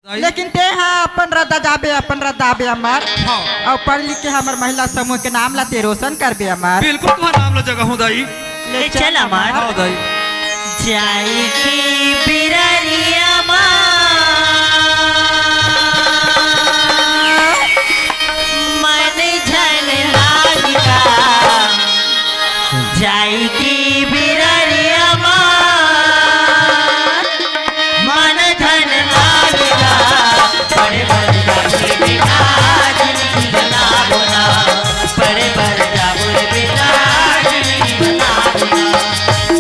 लेकिन ते हाँ अपन रद्दा जाबे अमर और पढ़ लिख के हमार महिला समूह के नाम ला ते रोशन करबे अमर। बिल्कुल तुम्हारा नाम ला जगह हूँ दाई। ले चल अमर। हाँ दाई। जाई की बिररिया मन झन लागा जाई की बिररिया मन धन लागा बड़े बड़े जाबुर बेटा जिंदगी बना बोना बड़े बड़े जाबुर बेटा जिंदगी बना बोना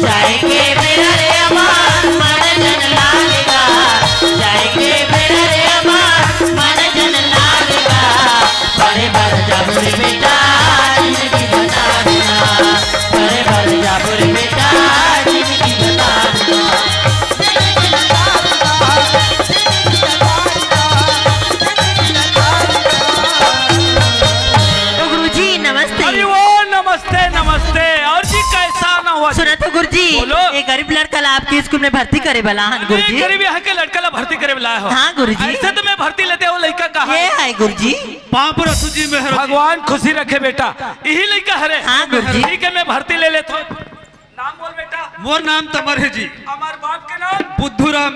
जाई के बिररिया मन धन लागा जाई के बिररिया मन धन लागा बड़े बड़े जाबुर बेटा जिंदगी बना बोना बड़े बड़े जाबुर बेटा जिंदगी बना बोना। अरे वो नमस्ते नमस्ते और जी कैसा ना हुआ सुना तो गुरुजी बोलो। एक गरीब लड़का ला आपके स्कूल में भर्ती करे वाला हन गुरुजी। गरीब यहाँ के लड़का ला भर्ती करे लाया हो। हाँ गुरुजी। ऐसे तो मैं भर्ती लेते हो लड़का कहा ये है गुरुजी। पाप रसू जी में भगवान खुशी रखे बेटा यही लड़का है। हाँ गुरुजी। ठीक है मैं भर्ती ले लेता हूँ। नाम बोल बेटा। मोर नाम तमर है जी। हमारे बाप के नाम बुद्धूराम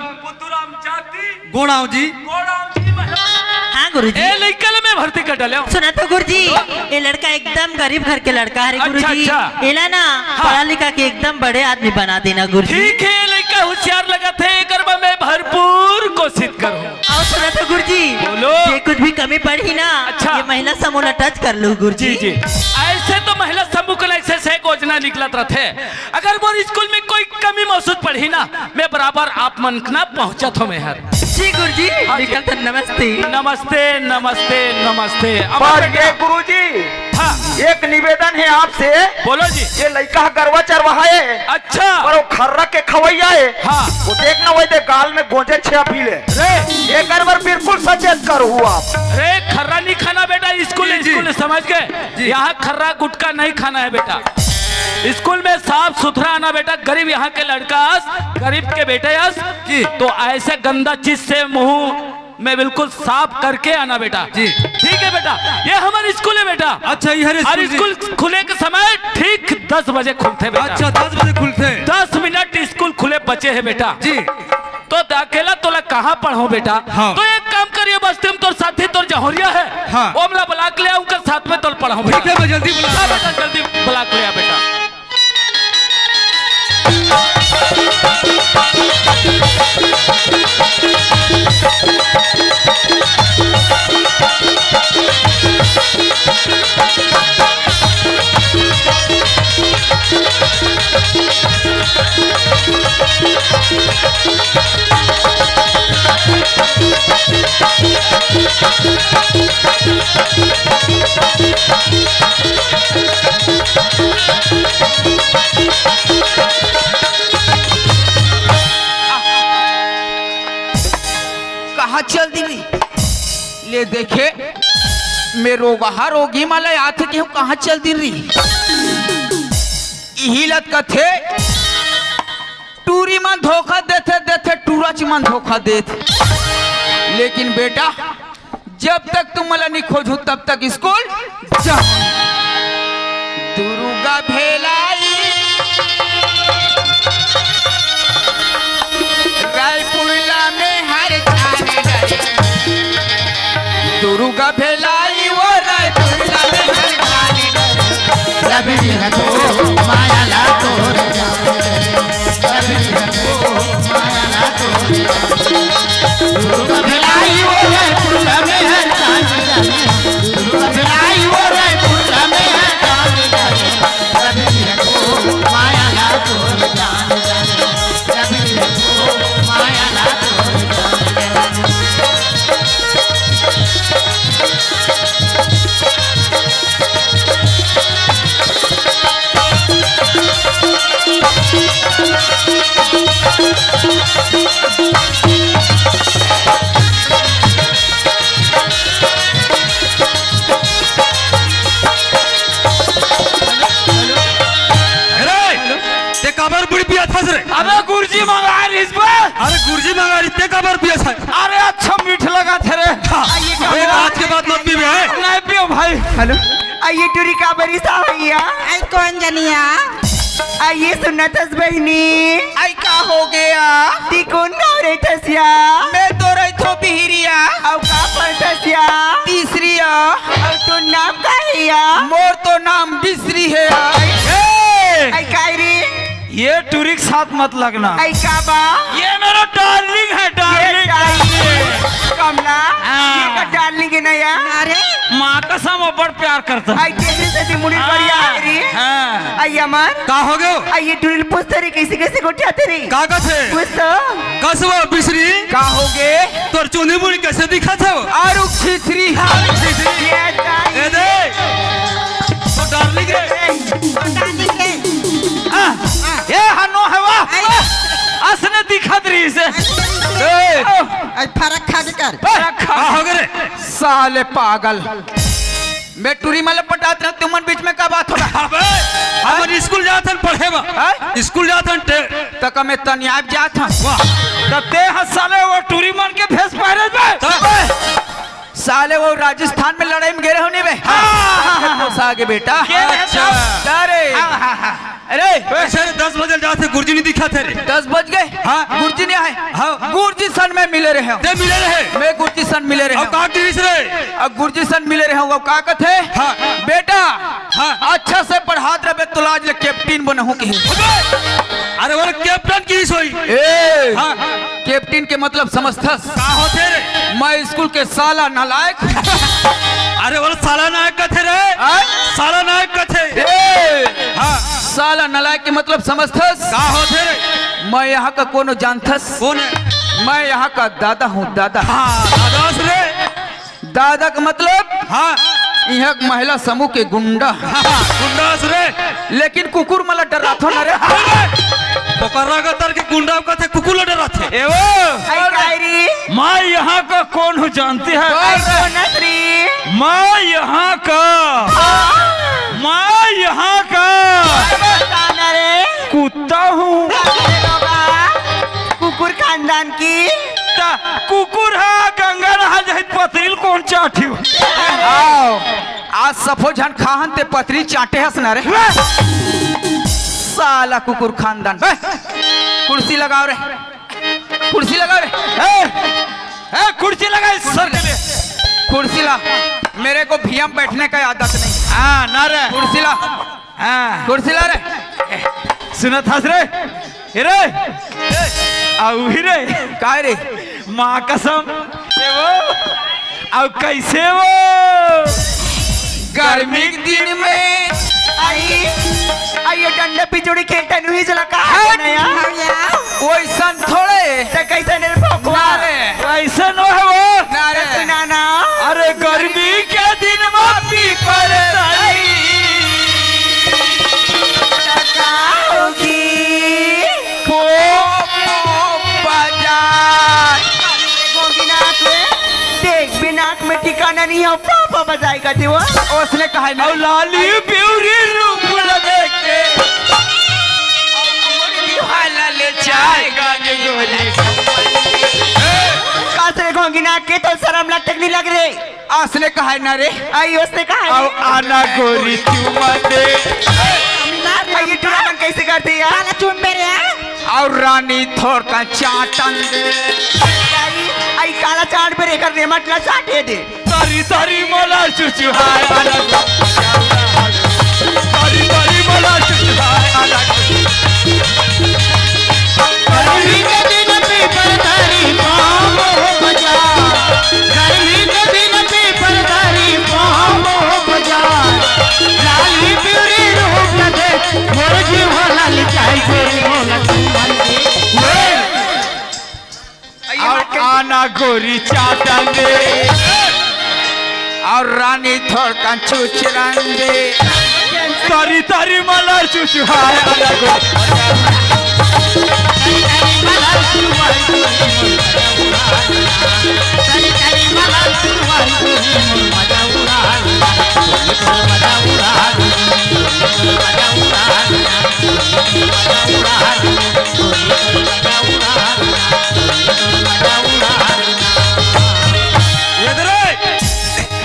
जाति गोड़ाव जी हाँ गुरुजी। ए लड़का ले मैं भर्ती कर डाले सुना तो गुरुजी ये लड़का एकदम गरीब घर के लड़का है गुरुजी। अच्छा। एला ना पढ़ा लिखा के एकदम बड़े आदमी बना देना गुरुजी। ठीक है लड़का होशियार लगा थे करवा में भरपूर कोशिश करो। और सुना तो गुरुजी बोलो। ये कुछ भी कमी पड़ी ना अच्छा। ये महिला समूह ला टच कर लो गुरुजी। जी ऐसे तो महिला समूह को ऐसे से योजना निकलत रहते। अगर वो स्कूल में कोई कमी महसूस पड़ी ना मैं बराबर आप मन ना पहुंचत हो मैं हर जी गुरुजी निकल तो नमस्ते नमस्ते नमस्ते नमस्ते। पर ये गुरुजी हाँ एक निवेदन है आपसे। बोलो जी। ये लड़का गरवा चरवाहा है अच्छा और वो खर्रा के खवैया है। हाँ वो देखना वही दे गाल में गोंजे छे पीले रे ये गरबर बिल्कुल सचेत कर हुआ आप। रे खर्रा नहीं खाना बेटा स्कूल समझ गए। यहाँ खर्रा गुटका नहीं खाना है बेटा। स्कूल में साफ सुथरा आना बेटा। गरीब यहाँ के लड़का गरीब के बेटे जी तो ऐसे गंदा चीज से मुंह में बिल्कुल साफ करके आना बेटा जी। ठीक है बेटा ये हमारे स्कूल है बेटा। अच्छा ये स्कूल खुले के समय ठीक 10 बजे खुलते हैं बेटा। अच्छा 10 बजे खुलते हैं। 10 मिनट स्कूल खुले बचे हैं बेटा जी। तो अकेला तोला कहाँ पढ़ो बेटा। हाँ। तो एक काम करिए बस तुम तो साथी तो जहरिया है। हाँ। वो हमला ब्लाक ले उनके साथ में तो पढ़ाओ बेटा। ठीक है मैं जल्दी बेटा जल्दी ब्लाक ले आ बेटा। कहाँ चल दी ले देखे मैं रोगी माला आते कि कहाँ चल दी रही यही लत कथे टूरी मन धोखा देते टूरच मन धोखा देते। लेकिन बेटा जब तक तुम मला नहीं खोजू तब तक स्कूल जा। दुर्गा भेलाई रायपुरला में हर जाने डरे दुर्गा भेलाई वो रायपुरला में हर जाने डरे रबी तो माया ला तोर रबी तो माया ला तोर दुर्गा भेलाई वो रायपुरला में हर जाने डरे दुर्गा भेलाई वो रायपुरला में हर जाने डरे रबी तो माया ला तोर जाने डरे रबी तो माया ला तोर जाने अबे गुरुजी मंगा रही इस पर। अरे गुरुजी मंगा रही ते कबर पिया। अरे अच्छा मीठा हेलो आइए टूरी का बरी साहिया आई कौन जनिया आइए सुन्नतस बहनी आई का हो गया ती कौन गाँव रही थसिया मैं तो रही थो बिहरिया और का पढ़तसिया तीसरिया और तू नाम का हिया मोर तो नाम बिसरी है आई कायरी ये टूरी के साथ मत लगना। आई का बा ये मेरा डार्लिंग है, डार्लिंग। कमला हाँ। ये का डार्लिंग है नया अरे माँ का सम बड़ प्यार करता है। आई तेरी से दी मुड़ी बढ़िया री हाँ। आई अमर का हो गयो आई ये टूरी पूछते रे कैसे कैसे गोटिया तेरी का थे पूछ तो कसवा बिसरी का हो गे तोर चुनी मुड़ी कैसे दिखा था और खिचरी ये ए दे तो डार्लिंग रे ये हनो है वाह असने दिखत रही से आई फरक खा के कर का हो गए रे साले पागल मैं टूरी मतलब पटात रहा तुमन बीच में का बात होगा अबे हमर स्कूल जात हन पढ़े बा स्कूल जात हन तक मैं तनियाब जात हूँ तब ते साले वो टूरी मन के भेस पहरे में साले वो राजस्थान में लड़ाई में गिरे होने में आगे बेटा अच्छा। अरे अरे वैसे 10 बजे जाते गुरुजी नहीं दिखा थे रे 10 बज गए हाँ। गुरुजी ने आए हाँ। गुरुजी सन में मिले रहे दे मिले रहे मैं गुरुजी सन मिले रहे अब का टीवी रे अब गुरुजी सन मिले रहे अब का कथे हाँ। बेटा हाँ। अच्छा से पढ़ात रहे तो आज ले कैप्टन बनहु के अरे वो कैप्टन की सोई ए हाँ। कैप्टन के मतलब समझथस का होते रे मैं स्कूल के साला नालायक अरे वो साला नायक का थे रे साला नायक का थे ए हाँ साला नालायक के मतलब समझथस का होते रे मैं यहाँ का कोनो जानथस कौन है मैं यहाँ का दादा हूँ दादा हाँ दादास रे दादा का मतलब हाँ यहाँ के महिला समूह के गुंडा गुंडास रे लेकिन कुकुर मला डराथो न रे पोकरा का तर के गुंडा का थे कुकुर डरा थे आई कायरी मैं यहाँ का कौन हूँ जानती है? आई सोनश्री मैं यहाँ का मैं यहाँ का बताना रे कुत्ता हूँ। कुकुर खानदान की कुकुर है गंगा नहा जाए पतरील कौन चाटी हो? आओ आज सफो झन खाहन ते पतरी चाटे हस न रे साला कुकुर खानदान कुर्सी लगाओ रे कुर्सी लगाओ रे कुर्सी लगा इस सर के लिए। कुर्सी ला मेरे को भीम बैठने का आदत नहीं हाँ ना रे कुर्सी ला हाँ कुर्सी ला रे सुना था रे रे आउ ही रे का रे माँ कसम ये वो अब कैसे वो गर्मी के दिन में आई आई ये डंडे पिचोड़ी खेलता नहीं चला का नया कोई सन थोड़े तो कैसे ने भोकवा रे ऐसा न है वो ना रे सुनाना अरे गर्मी के दिन माफी कर देख बिनाक में ठिकाना नहीं है पापा बजाएगा थी वो उसने कहा है ना लाली प्यूरी रूप लगे के वाला ले जाएगा कासरे घोंगी नाक के तो शर्म लटक नहीं लग रही उसने कहा है ना रे आई उसने कहा अब आना गोरी चुमा दे ये टूर्नामेंट कैसे करते हैं यार चुन मेरे और रानी थोड़ का चाटन दे आई काला चाट पे रेकर ने मटला चाटे दे तारी तारी मोला चुचुहाय अलग तारी तारी मोला चुचुहाय अलग गर्मी के दिन पीपर धरी पाम हो बजा गर्मी के दिन पीपर धरी पाम हो बजा लाली प्यूरी रूप लगे मोर जीव लाल चाय गोरी मोला तुमन और आना गोरी चाटन दे और रानी थोड़ का चुचरन दे तारी तारी मोला चुचुहाय अलग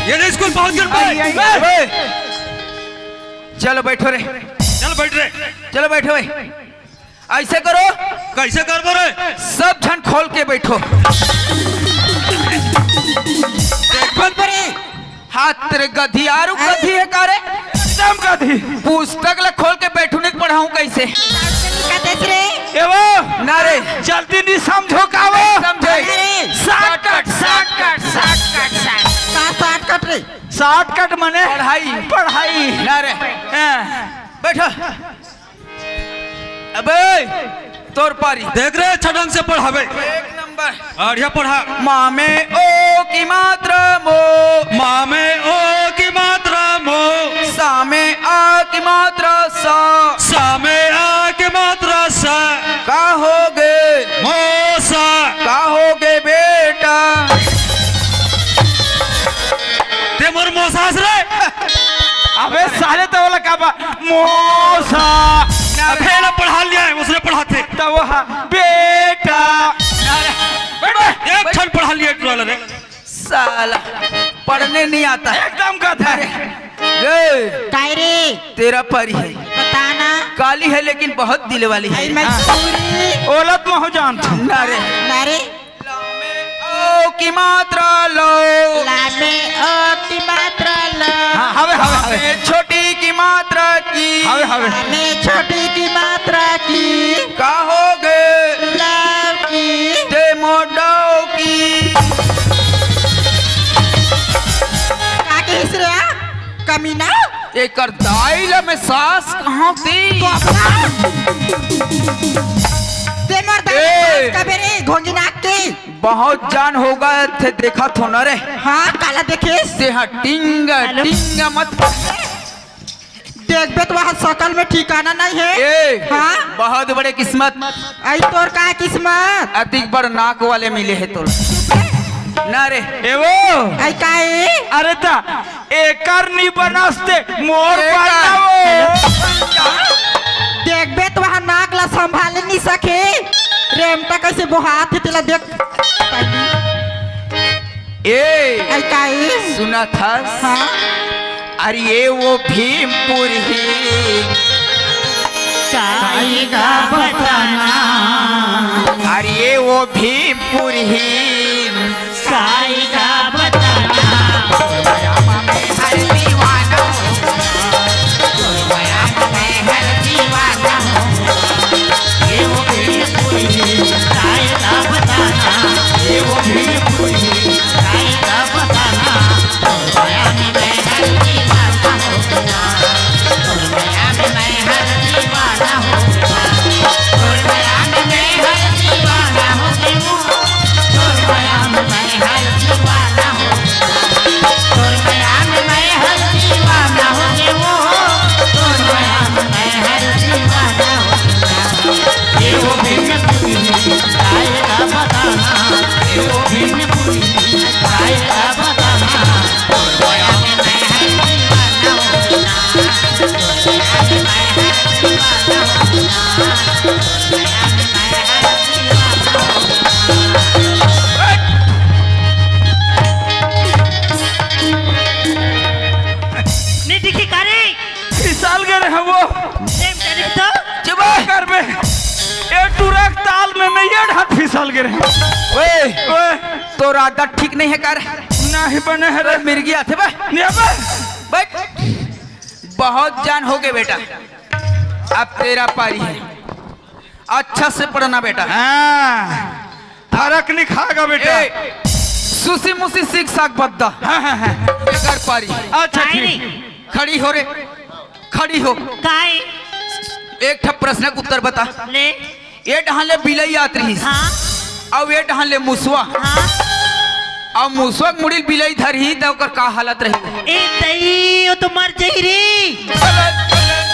ये स्कूल बहुत गिर पे चलो बैठो रे, चल बैठ रे। चलो बैठो भाई। ऐसे करो, कैसे कर रे? सब जन खोल के बैठो। हाथ तेरे गधी आरू गधी है का रे? एकदम गधी। पुस्तक ला खोल के बैठूने के पढ़ाऊं कैसे? एवो ना रे, जल्दी नहीं समझो का वो समझे? शॉर्टकट शॉर्टकट शॉर्टकट शॉर्टकट रे। शॉर्टकट मने पढ़ाई पढ़ाई। ना रे, बैठो। अबे तोर पारी देख रहे अच्छा ढंग से पढ़ावे। एक नंबर। बढ़िया पढ़ा। माँ में ओ की मात्रा मो, माँ में ओ की मात्रा मो, सा में आ की मात्रा सा, सा में आ की मात्रा सा, का होगे मोसा, का होगे बेटा? ते मोर मोसास रे। अबे साले तो बोला का मोसा अबे ना पढ़ा लिया है, उसने पढ़ाते। तो वो बेटा एक क्षण पढ़ा लिया ट्रोल रे। साला पढ़ने नहीं आता है। एकदम गधा है। ए, कायरे तेरा परी है, बताना। काली है लेकिन बहुत दिल वाली है। मजबूरी ओलत में हो जानता ना रे, नारे ओ की मात्रा लो, लामे ओ की मात्रा लो। हाँ हवे हवे हवे में छोटी की मात्रा की, हवे हवे लामे छोटी की मात्रा की, का होगे लव की, ते मोडो की। का के हिसरे कमीना एक दाइला में सास कहाँ थी? ते मर ए! कबेरे घोंगी नाक के। बहुत जान होगा थे, देखा थो ना रे। हाँ काला देखे से हाँ टिंगा टिंगा मत। देखबे तो वहाँ शकल में ठिकाना नहीं है। ए, हाँ बहुत बड़े किस्मत। आई तोर का किस्मत अधिक बड़ नाक वाले मिले है तो ना रे। एवो आई का है? अरे ता एकर नहीं बनस्ते मोर एकर। बनाओ। देखबे तो वहाँ नाक ला संभाले नहीं सके। रेमता कैसे बोहात है तेला देख। ए आई का है? सुना था? हाँ अरे ये वो भीमपुर ही काईगा बताना, अरे ये वो भीमपुर ही काईगा बताना। हर दीवाना हो, मैं हर दीवाना हो। ये वो भीमपुरी काईगा बताना, ये वो भीमपुरी काईगा बताना। मैं हर दीवाना हो, मैं हर दीवाना हो। मैं हर दीवाना हो नहीं दिखी कारे फिसल गए हैं वो। प्रेम करे तो चुप कर बे ए टुरक ताल में मैं ये ढाट फिसल गए हैं। ओए तो राधा ठीक नहीं है कर नहीं बने है रे मिर्गी आते बे नहीं बे। बैठ। बहुत जान हो गए बेटा, अब तेरा पारी है। अच्छा से पढ़ना बेटा। हाँ फर्क नहीं खाएगा बेटा। ए, सुसी मुसी सीख साख बद्दा। हाँ हाँ हाँ बेकार पारी। अच्छा काहे ठीक। खड़ी हो रे, खड़ी हो। काहे एक ठप प्रश्न का उत्तर बता। ले ये ढाले बिलई आत रही हाँ और ये ढाले मुसवा हाँ और मुसवा मुड़िल बिलई धर ही तो ओकर का हालत रही? ए तई वो तो मर जाई रे। गलत गलत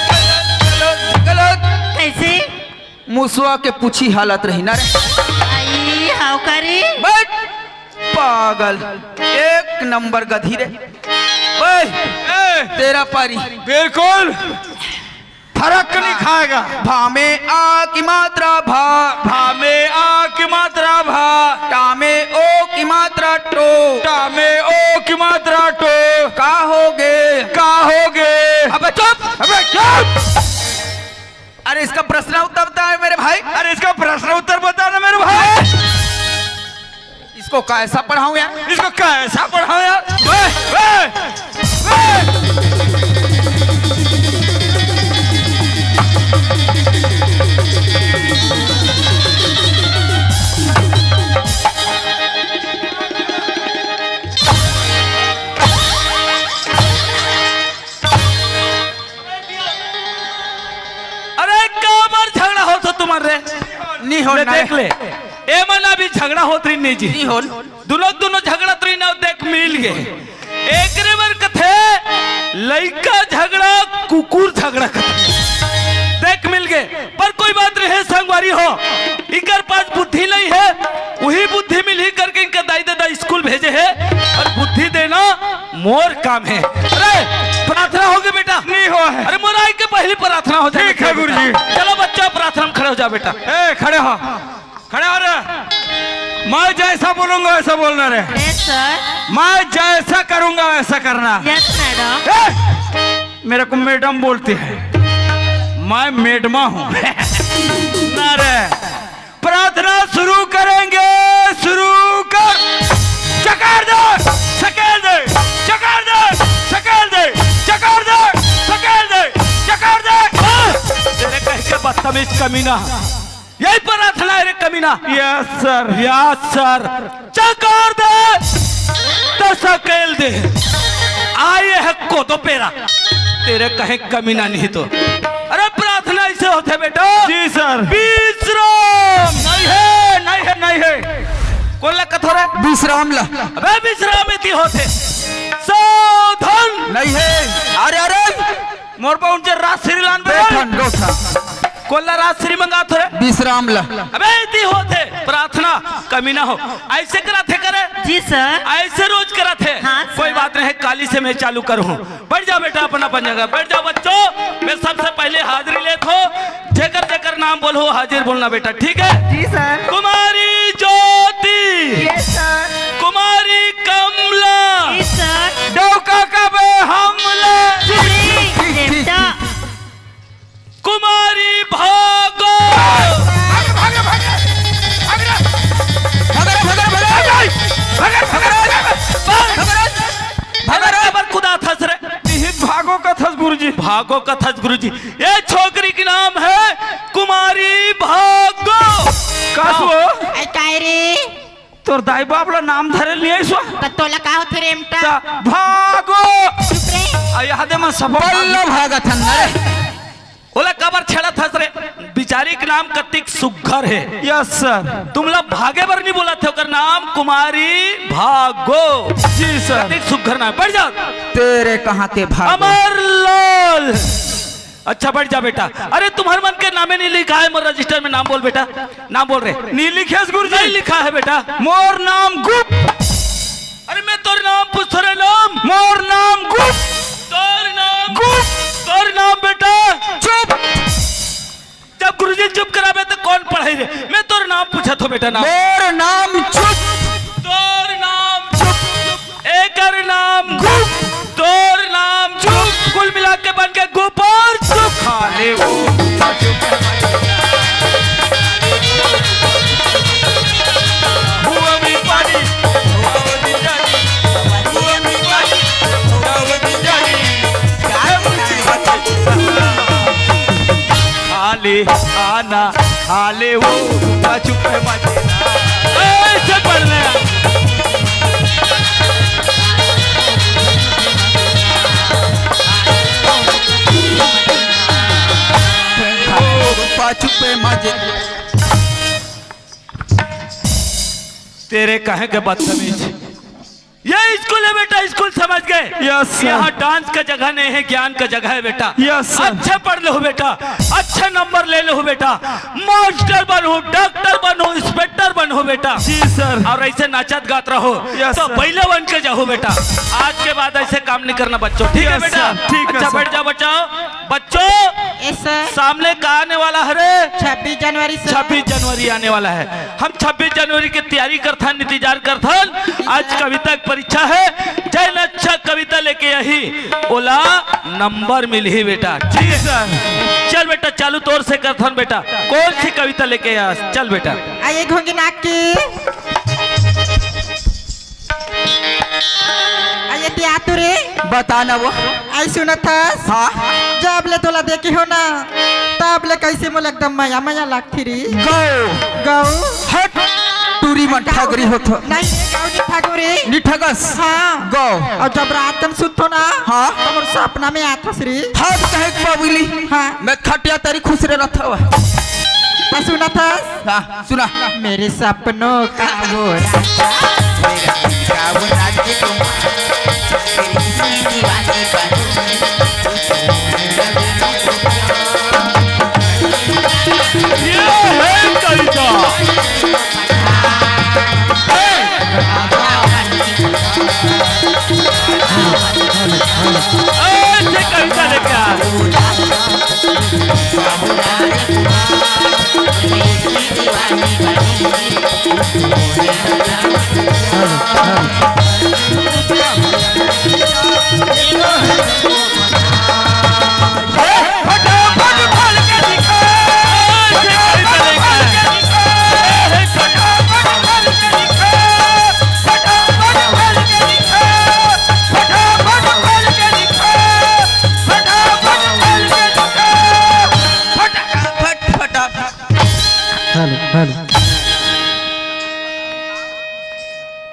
गलत गलत। कैसे मुसवा के पूछी हालत रही ना रे। आई हाउ करे बैठ पागल, एक नंबर गधी रे। ओए, तेरा पारी। बिल्कुल फर्क नहीं खाएगा। भा में आ की मात्रा भा, भा में आ की मात्रा भा, टा में ओ की मात्रा टो, टा में ओ की मात्रा टो, का अरे इसका प्रश्न उत्तर बताए मेरे भाई। अरे इसका प्रश्न उत्तर बताना मेरे भाई। इसको कैसा पढ़ाऊं यार? इसको कैसा पढ़ाओ यार? वे, वे, वे। अरे काबर झगड़ा हो तो तुम्हारे नहीं हो ले देख ले ए मना भी झगड़ा होत रही नहीं जी नहीं हो दोनों झगड़ा तो ना देख मिल गए एक बार कथे लड़का झगड़ा कुकुर झगड़ा कथे देख मिल गए पर कोई बात नहीं है संगवारी हो इनकर पास बुद्धि नहीं है वही बुद्धि मिल ही करके इनका दाई दादा स्कूल भेजे है और बुद्धि देना मोर काम है। अरे प्रार्थना होगी बेटा? नहीं हो है। अरे मोराई के पहली प्रार्थना हो जाए। ठीक है गुरुजी। चलो बच्चा प्रार्थना में खड़े हो जाओ बेटा। ए खड़े हो, खड़े हो रे। मैं जैसा बोलूंगा वैसा बोलना रे। Yes sir. मैं जैसा करूंगा वैसा करना। Yes madam. ए, मेरे को मैडम बोलती है, मैं मैडमा हूँ। ना रे, प्रार्थना शुरू करेंगे। शुरू कर। चकार दे, सकेल दे, चकार दे, सकेल दे, चकार दे, सकेल दे, चकार दे। तेरे कह के बदतमीज कमीना यही प्रार्थना है रे कमीना। Yes sir. Yes sir. चकार दे तो सकेल दे आए है को तो पेरा तेरे कहे कमीना नहीं तो। अरे प्रार्थना ऐसे होते बेटा। जी सर। विश्राम नहीं है, नहीं है, नहीं है। कौन ला कथोर है? विश्राम ला अबे विश्राम इति होते साधन नहीं है। अरे अरे मोर पर उनसे रात श्रीलान बैठन बैठन कोल्ला रात श्री मंगा थोड़े विश्राम ला। अबे इति होते प्रार्थना कमी ना हो ऐसे करा थे करे। जी सर। ऐसे रोज करा थे। हाँ, सर। कोई बात नहीं काली से मैं चालू करूँ। बैठ जाओ बेटा अपना अपन जगह बैठ जाओ बच्चों। मैं सबसे पहले हाजिरी ले थो जेकर जेकर नाम बोलो हाजिर बोलना बेटा ठीक है? जी सर। कुमारी ज्योति, यस सर। कुमारी कमला, जी सर। डौका का बे हमला, रेमटा। कुमारी भागो। खुदा थस रे भागो का थस गुरुजी। भागो का थस गुरुजी। ये छोकरी की नाम है कुमारी भागो। कासो आई काय रे? तोर दाई बाप ला नाम धरे लिए सो त तोला का होथे रेमटा? भागो। चुप रे। आ यहाँ दे मैं सब बल्ला भागा थन रे। बोला कबर छेड़ा थस रे बिचारी का नाम कतिक सुघर है। Yes sir. तुम लोग भागे बर नहीं बोला थे ओकर नाम कुमारी भागो। जी सर। कतिक सुघर नाम। बैठ जा तेरे कहाँ ते भागो। अमरलाल। अच्छा बैठ जा बेटा। अरे तुम्हारे मन के नामे नहीं लिखा है मोर रजिस्टर में। नाम बोल बेटा नाम बोल रहे। नी लिखे गुरुजी। नहीं लिखा है बेटा। मोर नाम गुप्त। अरे मैं तोर नाम पूछ रहे नाम। मोर नाम गुप्त। तोर नाम गुप्त। तोर नाम बेटा चुप। जब गुरुजी चुप करावे तो कौन पढ़ाई रे? मैं तोर नाम पूछा तो बेटा नाम। मोर नाम चुप। तोर नाम चुप। एकर नाम गुप। तोर नाम चुप। कुल मिला के बन के गुप और चुप। खाले वो हुआ भी पानी हुआ भी जानी हुआ भी पानी हुआ भी जानी खाले आना खाले वो चुप है मचना। ऐसे पढ़ना छुपे मजे। तेरे कहे के बदतमीज ये स्कूल है बेटा। स्कूल समझ गए? Yes sir. यहाँ डांस का जगह नहीं है ज्ञान का जगह है बेटा। Yes sir. अच्छे पढ़ लो बेटा अच्छे नंबर ले लो बेटा। मास्टर बनो डॉक्टर बनो इंस्पेक्टर बनो बेटा। जी सर। और ऐसे नाचत गात रहो यस तो सर। पहले बन के जाओ बेटा। आज के बाद ऐसे काम नहीं करना बच्चों ठीक है यस बेटा? सर, ठीक है अच्छा सर। बैठ जाओ बच्चों। बच्चों यस सर। सामने का आने वाला है रे 26 जनवरी सर। 26 जनवरी आने वाला है। हम 26 जनवरी की तैयारी करथन इंतजार करथन। आज कविता की परीक्षा है। जैन अच्छा कविता लेके यही बोला नंबर मिल ही बेटा ठीक है सर। चल बेटा चालू तौर से करथन बेटा कौन सी कविता लेके आ चल बेटा आइए घोंगी नाक की आइए त्या तुरे बताना वो आई सुनत हस हाँ जब ले तोला देखे हो ना तब ले कैसे मोला एकदम माया माया लागती री गौ गौ हट टूरी मन ठगरी होतो नहीं गौ नहीं ठाकुरे निठगस हाँ गौ और जब रात में सुतो ना हाँ तो मोर सपना में आता श्री हट कहे बबुली हाँ मैं खटिया तारी खुश रे रथा हुआ आ सुनत हस हाँ सुना मेरे सपनों का वो ये है कविता ऐसे कविता लेके आ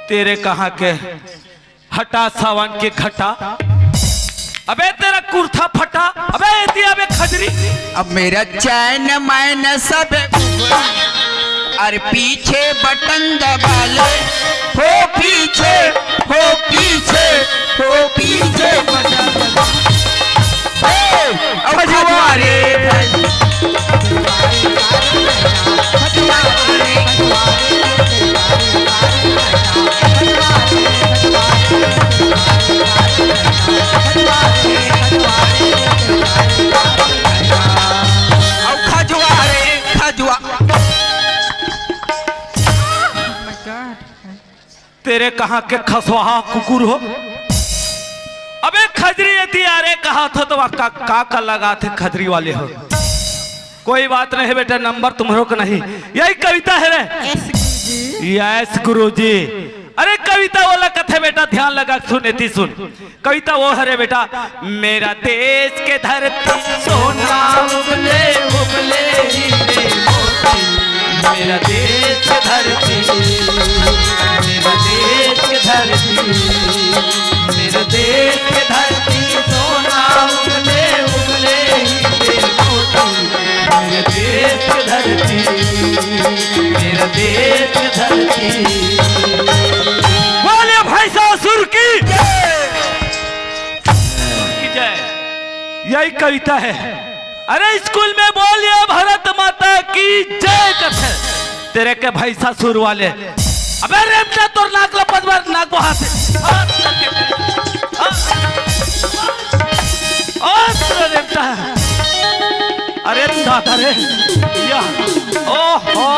तेरे कहाँ के हटा सावन के खटा अबे तेरा कुर्ता फटा अबे दिया अबे खजरी अब मेरा चैन मैन सब अरे पीछे बटन दबा ले हो पीछे हो पीछे हो पीछे बटन दबा खजुआरे तेरे कहाँ के खसवाहा कुकुर हो अबे खजरी यदि अरे कहा था तो का लगा थे खजरी वाले हो कोई बात नहीं है बेटा नंबर तुम्हारों का नहीं यही कविता है रे यस गुरुजी अरे कविता वाला कथे बेटा ध्यान लगा सुनेती सुन कविता वो है रे बेटा मेरा देश के धरती सोना उबले उबले हीरे मोती मेरा देश के धरती मेरा देश के धरती मेरा देश के धरती सोना उबले उबले हीरे मोती मेरा देश के धरती मेरा देश के धरती बोले भाई ससुर की जय यही कविता है अरे स्कूल में बोलिए भारत माता की जय कथे तेरे के भाई ससुर वाले अबे रेमटा तोर नाक लपत बार नाक बहा से रेमटा अरे दादा रे ओहो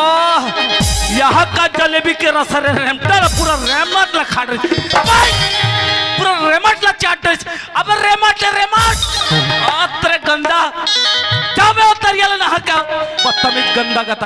यहाँ का जलेबी के रस रेमटा पूरा रेमट ला खा रही पूरा रेमट ला चाट रही अब रेमट अरे गंदा जावे उतर गया ना का बदतमीज गंदा का